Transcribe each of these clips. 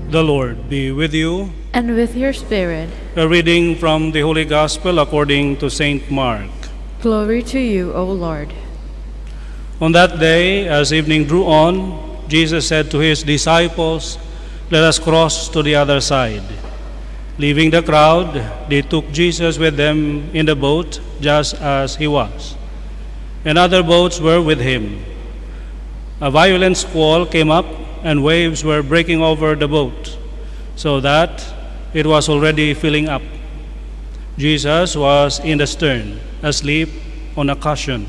The Lord be with you. And with your spirit. A reading from the Holy Gospel according to Saint Mark. Glory to you, O Lord. On that day, as evening drew on, Jesus said to his disciples, "Let us cross to the other side." Leaving the crowd, they took Jesus with them in the boat, just as he was. And other boats were with him. A violent squall came up, and waves were breaking over the boat, so that it was already filling up. Jesus was in the stern, asleep on a cushion.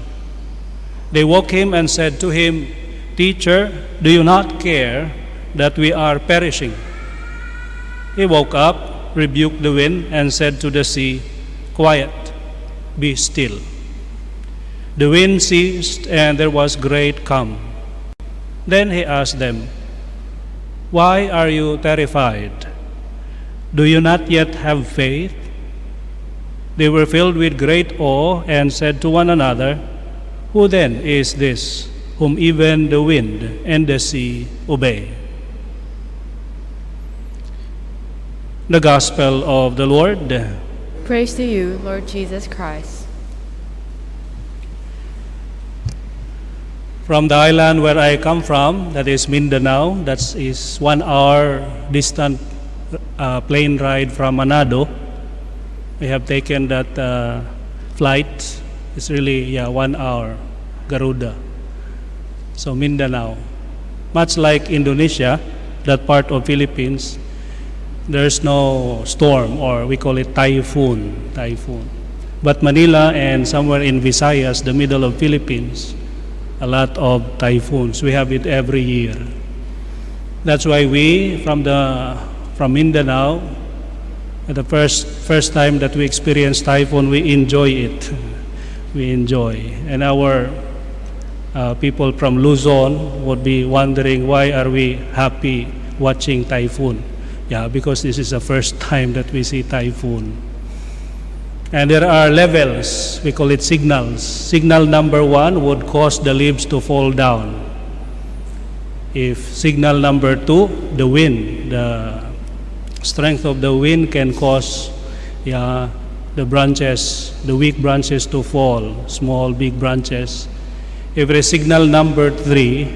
They woke him and said to him, "Teacher, do you not care that we are perishing?" He woke up, rebuked the wind, and said to the sea, "Quiet, be still." The wind ceased, and there was great calm. Then he asked them, "Why are you terrified? Do you not yet have faith?" They were filled with great awe and said to one another, "Who then is this, whom even the wind and the sea obey?" The Gospel of the Lord. Praise to you, Lord Jesus Christ. From the island where I come from, that is Mindanao, that is 1 hour distant plane ride from Manado. We have taken that flight. It's really 1 hour, Garuda. So Mindanao, much like Indonesia, that part of Philippines, there's no storm, or we call it typhoon. But Manila and somewhere in Visayas, the middle of Philippines, a lot of typhoons. We have it every year. That's why we from Mindanao, the first time that we experience typhoon, we enjoy it. We enjoy. And our people from Luzon would be wondering, why are we happy watching typhoon? Yeah, because this is the first time that we see typhoon. And there are levels, we call it signals. Signal number 1 would cause the leaves to fall down. If signal number 2, the wind, the strength of the wind can cause the branches, the weak branches to fall, small, big branches. If it is signal number 3,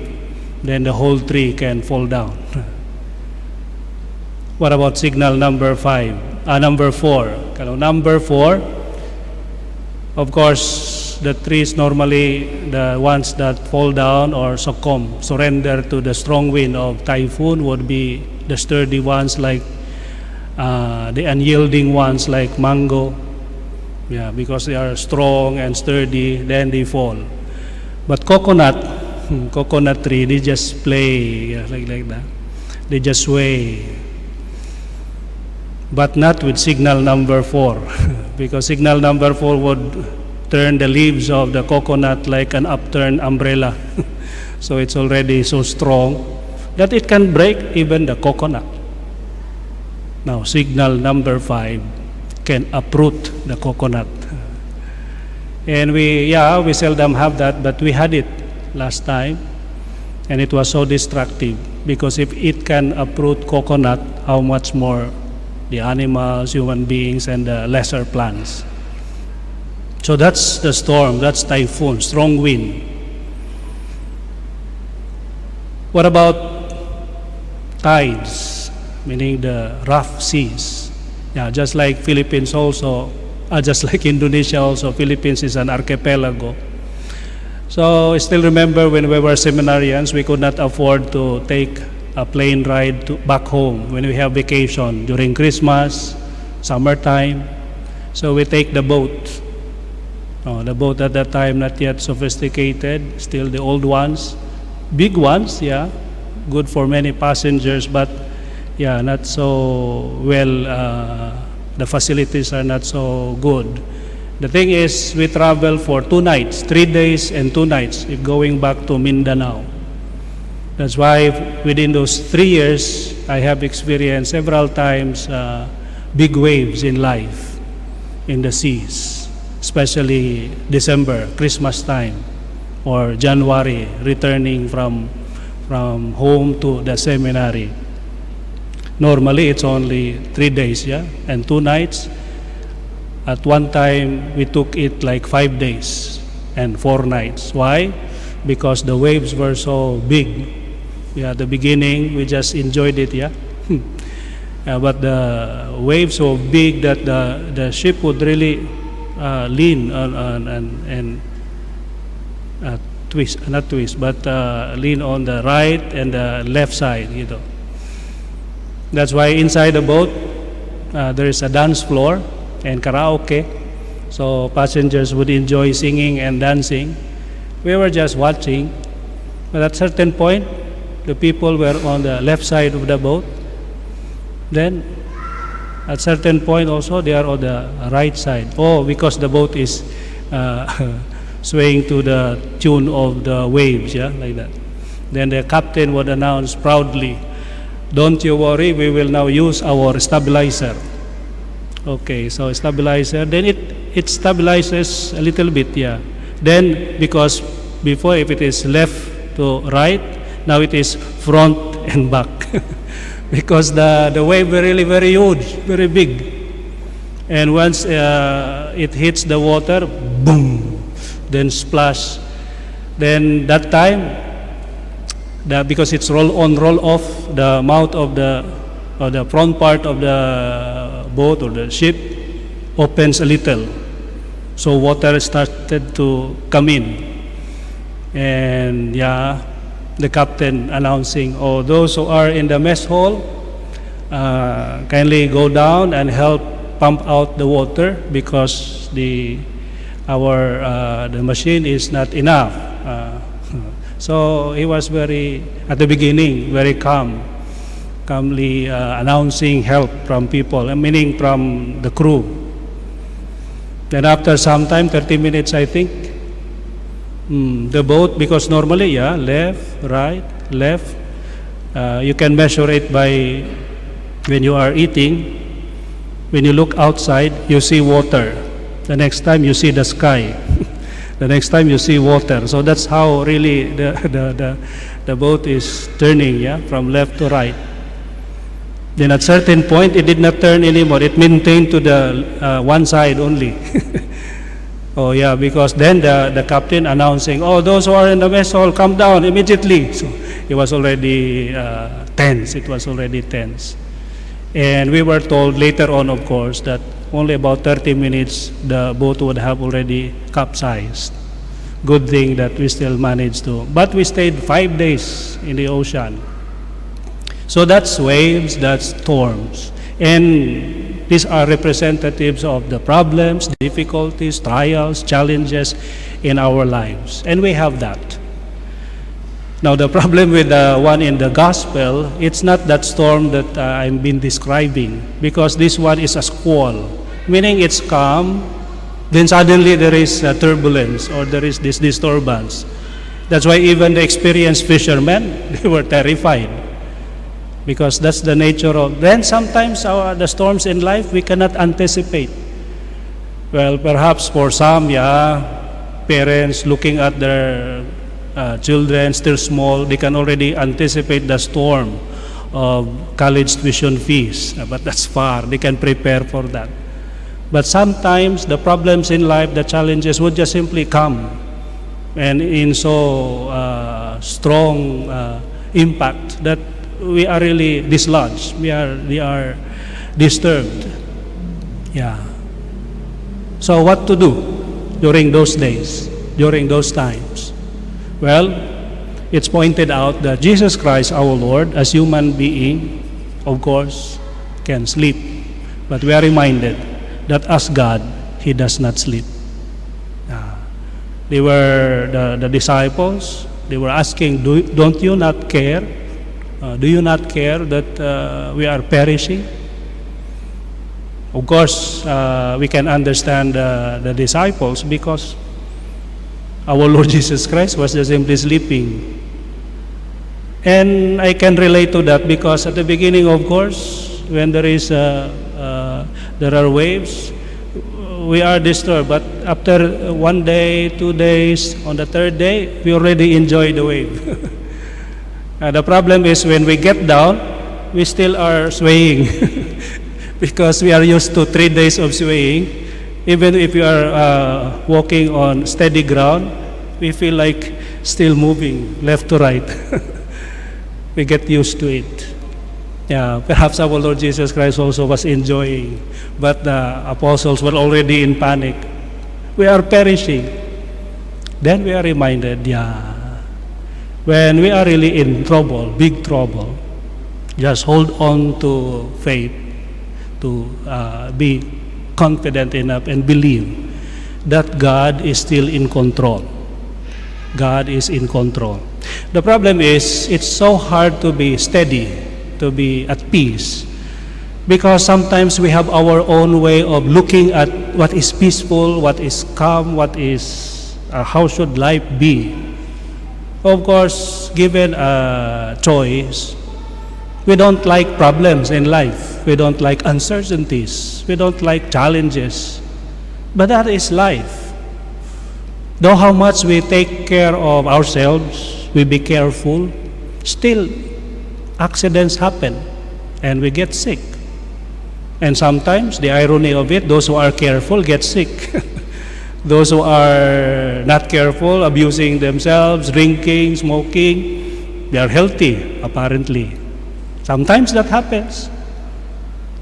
then the whole tree can fall down. What about signal number 4? Number 4, of course, the trees normally, the ones that fall down or surrender to the strong wind of typhoon would be the sturdy ones, like the unyielding ones like mango. Yeah, because they are strong and sturdy, then they fall. But coconut tree, they just play like that. They just sway. But not with signal number 4, because signal number 4 would turn the leaves of the coconut like an upturned umbrella. So it's already so strong that it can break even the coconut. Now, signal number 5 can uproot the coconut. And we seldom have that, but we had it last time, and it was so destructive, because if it can uproot coconut, how much more the animals, human beings, and the lesser plants. So that's the storm, that's typhoon, strong wind. What about tides, meaning the rough seas? Yeah, just like Philippines also, just like Indonesia also, Philippines is an archipelago. So I still remember when we were seminarians, we could not afford to take a plane ride back home when we have vacation during Christmas, summertime. So we take the boat. The boat at that time not yet sophisticated, still the old ones, big ones, good for many passengers, but not so well. The facilities are not so good. The thing is, we travel for 2 nights, 3 days and 2 nights if going back to Mindanao. That's why within those 3 years, I have experienced several times big waves in life, in the seas, especially December, Christmas time, or January, returning from home to the seminary. Normally, it's only 3 days, yeah, and 2 nights. At one time, we took it like 5 days and 4 nights. Why? Because the waves were so big. Yeah, at the beginning, we just enjoyed it, yeah. But the waves so big that the ship would really lean on and twist, not twist, but lean on the right and the left side, you know. That's why inside the boat there is a dance floor and karaoke, so passengers would enjoy singing and dancing. We were just watching, but at certain point, the people were on the left side of the boat. Then, at certain point also, they are on the right side. Oh, because the boat is swaying to the tune of the waves, yeah, like that. Then the captain would announce proudly, "Don't you worry, we will now use our stabilizer." Okay, so stabilizer, then it stabilizes a little bit, yeah. Then, because before if it is left to right, now it is front and back. Because the wave really very huge, very big. And once it hits the water, boom, then splash. Then that time, because it's roll on, roll off, the mouth of the front part of the boat or the ship opens a little. So water started to come in. And yeah, the captain announcing, "Oh, those who are in the mess hall, kindly go down and help pump out the water because the machine is not enough." So he was at the beginning, very calmly announcing help from people, meaning from the crew. Then after some time, 30 minutes, I think, the boat, because normally, yeah, left, right, left, you can measure it by when you are eating. When you look outside, you see water. The next time you see the sky. The next time you see water. So that's how really the boat is turning, yeah, from left to right. Then at certain point, it did not turn anymore. It maintained to the one side only. Oh yeah, because then the captain announcing, "Oh, those who are in the mess hall, come down immediately." So it was already tense. It was already tense. And we were told later on, of course, that only about 30 minutes the boat would have already capsized. Good thing that we still managed to. But we stayed 5 days in the ocean. So that's waves, that's storms. And these are representatives of the problems, difficulties, trials, challenges in our lives. And we have that. Now the problem with the one in the gospel, it's not that storm that I've been describing, because this one is a squall, meaning it's calm, then suddenly there is a turbulence or there is this disturbance. That's why even the experienced fishermen, they were terrified, because that's the nature of. Then sometimes the storms in life we cannot anticipate. Well, perhaps for some, yeah, parents looking at their children still small, they can already anticipate the storm of college tuition fees, but that's far. They can prepare for that. But sometimes the problems in life, the challenges would just simply come, and in so strong impact that we are really dislodged. We are disturbed. Yeah. So what to do during those days, during those times? Well, it's pointed out that Jesus Christ, our Lord, as human being, of course, can sleep. But we are reminded that as God, He does not sleep. They were the disciples. They were asking, "Don't you not care? Do you not care that we are perishing?" Of course, we can understand the disciples, because our Lord Jesus Christ was just simply sleeping. And I can relate to that, because at the beginning, of course, when there are waves, we are disturbed. But after 1 day, 2 days, on the third day, we already enjoy the wave. The problem is when we get down, we still are swaying because we are used to 3 days of swaying. Even if you are walking on steady ground, we feel like still moving left to right. We get used to it. Yeah, perhaps our Lord Jesus Christ also was enjoying, but the apostles were already in panic. We are perishing. Then we are reminded, when we are really in trouble, big trouble, just hold on to faith, to be confident enough and believe that God is still in control. God is in control. The problem is, it's so hard to be steady, to be at peace, because sometimes we have our own way of looking at what is peaceful, what is calm, what is how should life be. Of course, given a choice, we don't like problems in life. We don't like uncertainties. We don't like challenges. But that is life. Though how much we take care of ourselves, we be careful, still accidents happen and we get sick. And sometimes, the irony of it, those who are careful get sick. Those who are not careful, abusing themselves, drinking, smoking, they are healthy, apparently. Sometimes that happens.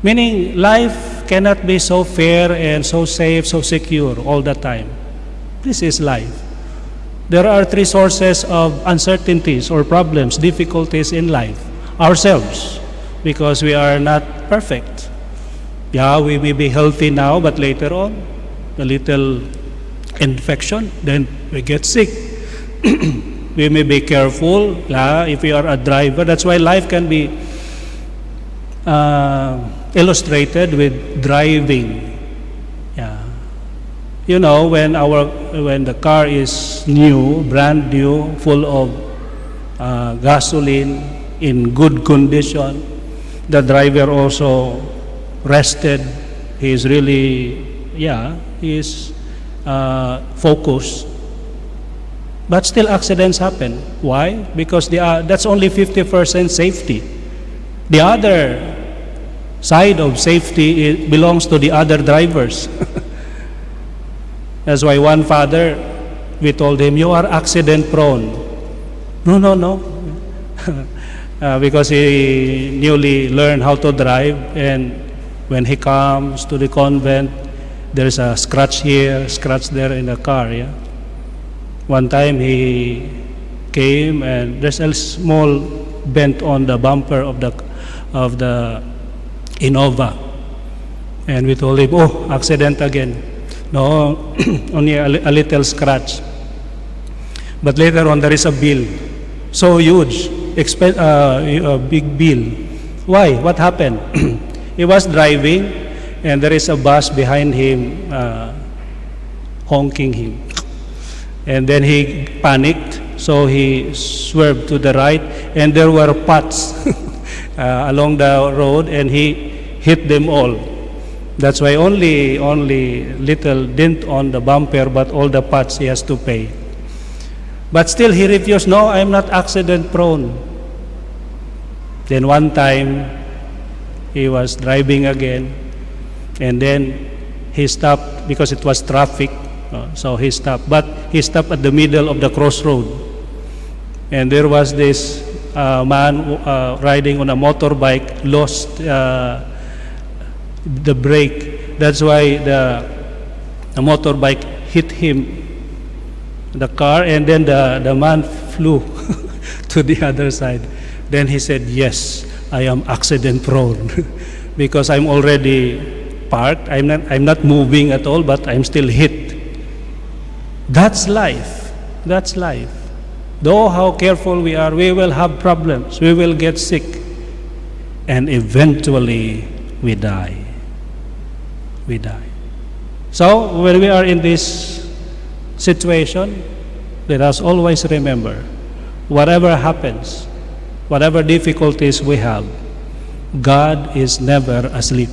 Meaning, life cannot be so fair and so safe, so secure all the time. This is life. There are 3 sources of uncertainties or problems, difficulties in life. Ourselves, because we are not perfect. We may be healthy now, but later on, a little infection, then we get sick. We may be careful if we are a driver. That's why life can be illustrated with driving. You know, when the car is new, brand new, full of gasoline, in good condition, the driver also rested. He is really, he is focused. But still accidents happen. Why? Because that's only 50% safety. The other side of safety belongs to the other drivers. That's why one father, we told him, you are accident prone. No. Because he newly learned how to drive, and when he comes to the convent, there's a scratch here, scratch there in the car. One time he came and there's a small bent on the bumper of the Innova, and we told him, accident again. No, only a little scratch. But later on there is a bill, so huge, a big bill. Why? What happened? He was driving, and there is a bus behind him, honking him. And then he panicked, so he swerved to the right, and there were pots along the road, and he hit them all. That's why only little dent on the bumper, but all the pots he has to pay. But still he refused. No, I'm not accident prone. Then one time he was driving again, and then he stopped because it was traffic. So he stopped, but he stopped at the middle of the crossroad, and there was this man riding on a motorbike, lost the brake. That's why the motorbike hit him, the car, and then the man flew to the other side. Then he said, yes, I am accident prone because I'm already parked. I'm not moving at all, but I'm still hit. That's life. That's life. Though how careful we are, we will have problems. We will get sick, and eventually we die. We die. So when we are in this situation, let us always remember, whatever happens, whatever difficulties we have, God is never asleep.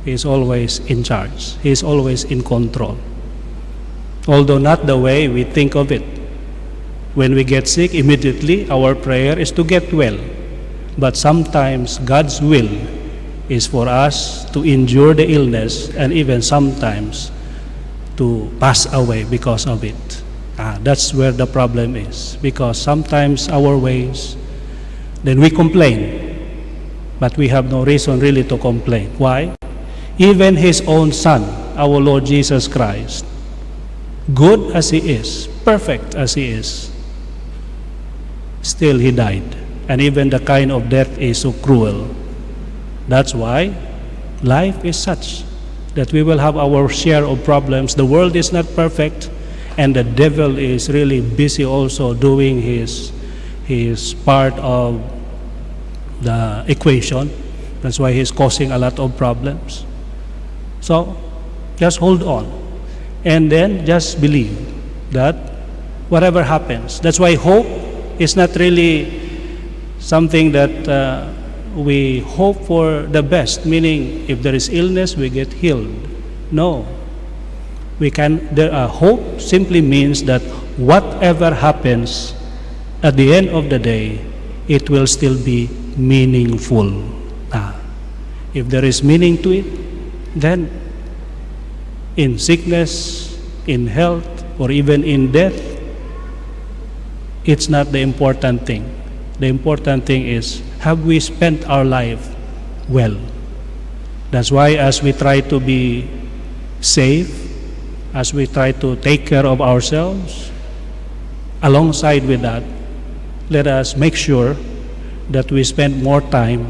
He is always in charge. He is always in control. Although not the way we think of it. When we get sick, immediately our prayer is to get well. But sometimes God's will is for us to endure the illness and even sometimes to pass away because of it. That's where the problem is. Because sometimes our ways, then we complain, but we have no reason really to complain. Why? Even His own Son, our Lord Jesus Christ, good as He is, perfect as He is, still He died. And even the kind of death is so cruel. That's why life is such that we will have our share of problems. The world is not perfect, and the devil is really busy also doing his part of the equation. That's why he's causing a lot of problems. So just hold on, and then just believe that whatever happens. That's why hope is not really something that we hope for the best, meaning if there is illness, we get healed. No. Hope simply means that whatever happens, at the end of the day, it will still be meaningful. If there is meaning to it, then in sickness, in health, or even in death, it's not the important thing. The important thing is, have we spent our life well? That's why as we try to be safe, as we try to take care of ourselves, alongside with that, let us make sure that we spend more time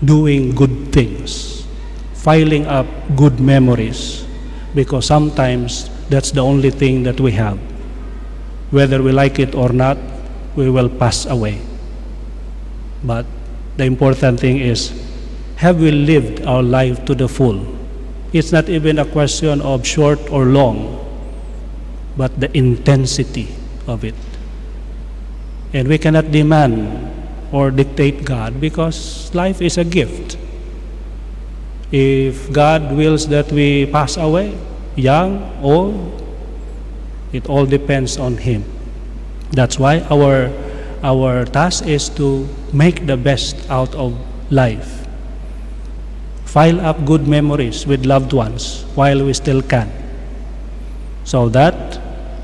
doing good things, filing up good memories, because sometimes that's the only thing that we have. Whether we like it or not, we will pass away. But the important thing is, have we lived our life to the full? It's not even a question of short or long, but the intensity of it. And we cannot demand or dictate God, because life is a gift. If God wills that we pass away, young, old, it all depends on Him. That's why our task is to make the best out of life. File up good memories with loved ones while we still can, so that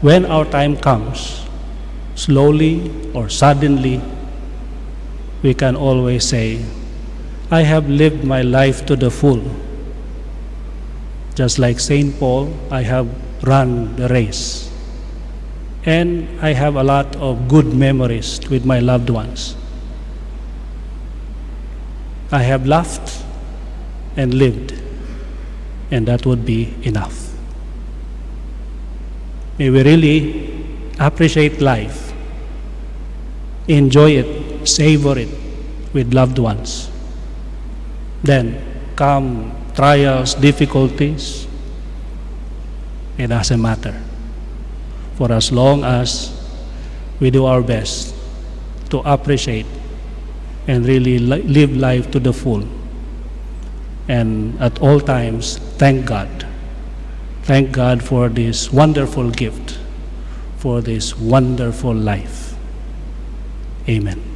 when our time comes, slowly or suddenly, we can always say, I have lived my life to the full. Just like St. Paul, I have run the race. And I have a lot of good memories with my loved ones. I have laughed and lived, and that would be enough. May we really appreciate life, enjoy it, savor it with loved ones. Then come trials, difficulties, it doesn't matter. For as long as we do our best to appreciate and really live life to the full. And at all times, thank God. Thank God for this wonderful gift, for this wonderful life. Amen.